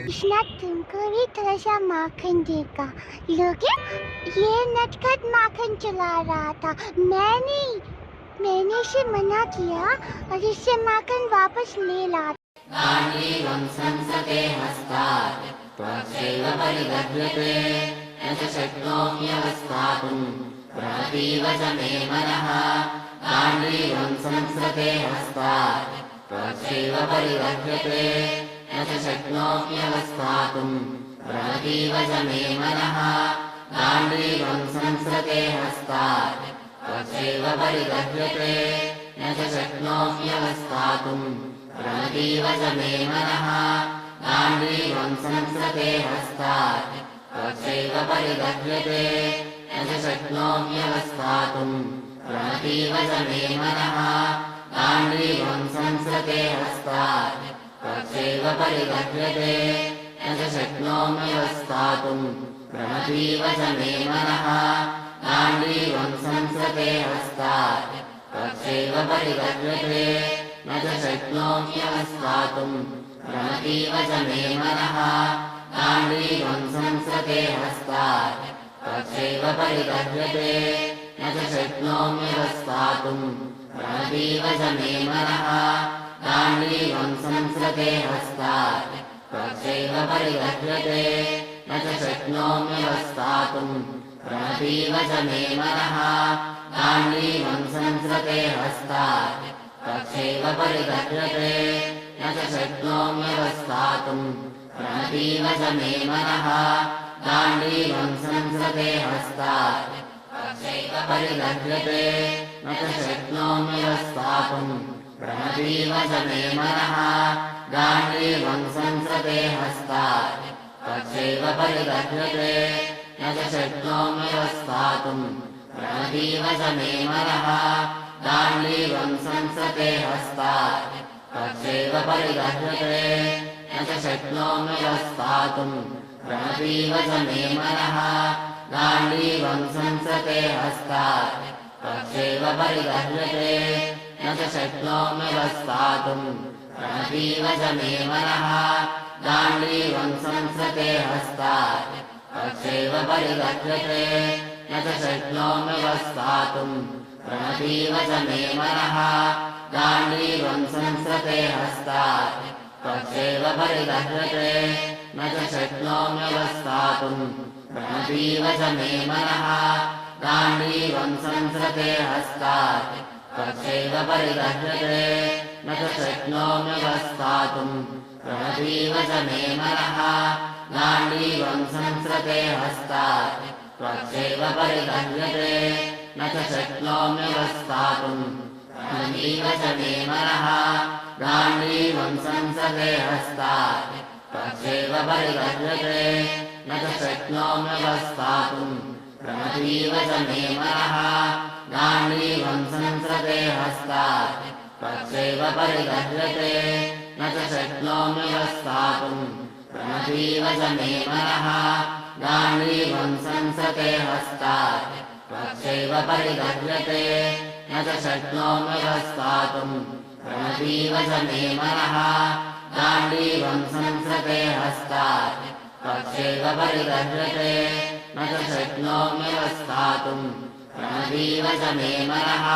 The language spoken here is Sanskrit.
कृष्णा तुमको भी थोड़ा सा माखन देगा, लोगे? ये नटखट माखन चला रहा था, मैंने इसे मना किया और इससे माखन वापस ले ला। गाण्डीवं संसते हस्तात् त्वच्चैव परिदह्यते न च शक्नोम्यवस्थातुं भ्रमतीव च मे मनः गाण्डीवं संसते हस्तात् त्वच्चैव परिदह्यते न च शक्नोम्यवस्थातुं भ्रमतीव च मे मनः गाण्डीवं संसते हस्तात् त्वच्चैव परिदह्यते न च शक्नोम्यवस्थातुं भ्रमतीव च मे मनः गाण्डीवं संसृते हस्तात् त्वच्चैव परिदह्यते न च शक्नोम्यवस्थातुं भ्रमतीव च मे मनः गाण्डीवं संसृते हस्तात् त्वच्चैव परिदह्यते न च शक्नोम्यवस्थातुं भ्रमतीव च मे मनः गाण्डीवं संसृते हस्तात् त्वच्चैव परिदह्यते न च शक्नोम्यवस्थातुं भ्रमतीव च मे मनः गाण्डीवं संसृते हस्तात् त्वच्चैव परिदह्यते न च शक्नोम्यवस्थातुं भ्रमतीव च मे मनः गाण्डीवं संसृते हस्तात् त्वच्चैव परिदह्यते न च शक्नोम्यवस्थातुं भ्रमतीव च मे मनः गाण्डीवं संसृते हस्तात् त्वच्चैव परिदह्यते न च शक्नोम्यवस्थातुं भ्रमतीव च मे मनः गाण्डीवं संसृते हस्तात् त्वच्चैव परिदह्यते न च शक्नोम्यवस्थातुं भ्रमतीव च मे मनः गाण्डीवं संसृते हस्तात् त्वच्चैव परिदह्यते न च शक्नोम्यवस्थातुं भ्रमतीव च मे मनः गाण्डीवं संसृते हस्तात् त्वच्चैव परिदह्यते न च शक्नोम्यवस्थातुं भ्रमतीव च मे मनः गाण्डीवं संसृते हस्तात् त्वच्चैव परिदह्यते न च शक्नोम्यवस्थातुं भ्रमतीव च मे मनः गाण्डीवं संसृते हस्तात् त्वच्चैव परिदह्यते न च शक्नोम्यवस्थातुं भ्रमतीव च मे मनः गाण्डीवं संसृते हस्तात् त्वच्चैव परिदह्यते न च शक्नोम्यवस्थातुं भ्रमतीव च मे मनः गाण्डीवं संसृते हस्तात् त्वच्चैव परिदह्यते न च शक्नोम्यवस्थातुं भ्रमतीव च मे मनः गाण्डीवं संसृते हस्तात् त्वच्चैव परिदह्यते न च शक्नोम्यवस्थातुं भ्रमतीव च मे मनः गाण्डीवं संसृते हस्तात् त्वच्चैव परिदह्यते न च शक्नोम्यवस्थातुं भ्रमतीव च मे मनः गाण्डीवं संसृते हस्तात् त्वच्चैव परिदह्यते न च शक्नोम्यवस्थातुं भ्रमतीव च मे मनः गाण्डीवं संसृते हस्तात् त्वच्चैव परिदह्यते न च शक्नोम्यवस्थातुं भ्रमतीव च मे मनः गाण्डीवं संसृते हस्तात् त्वच्चैव परिदह्यते न च शक्नोम्यवस्थातुं भ्रमतीव च मे मनः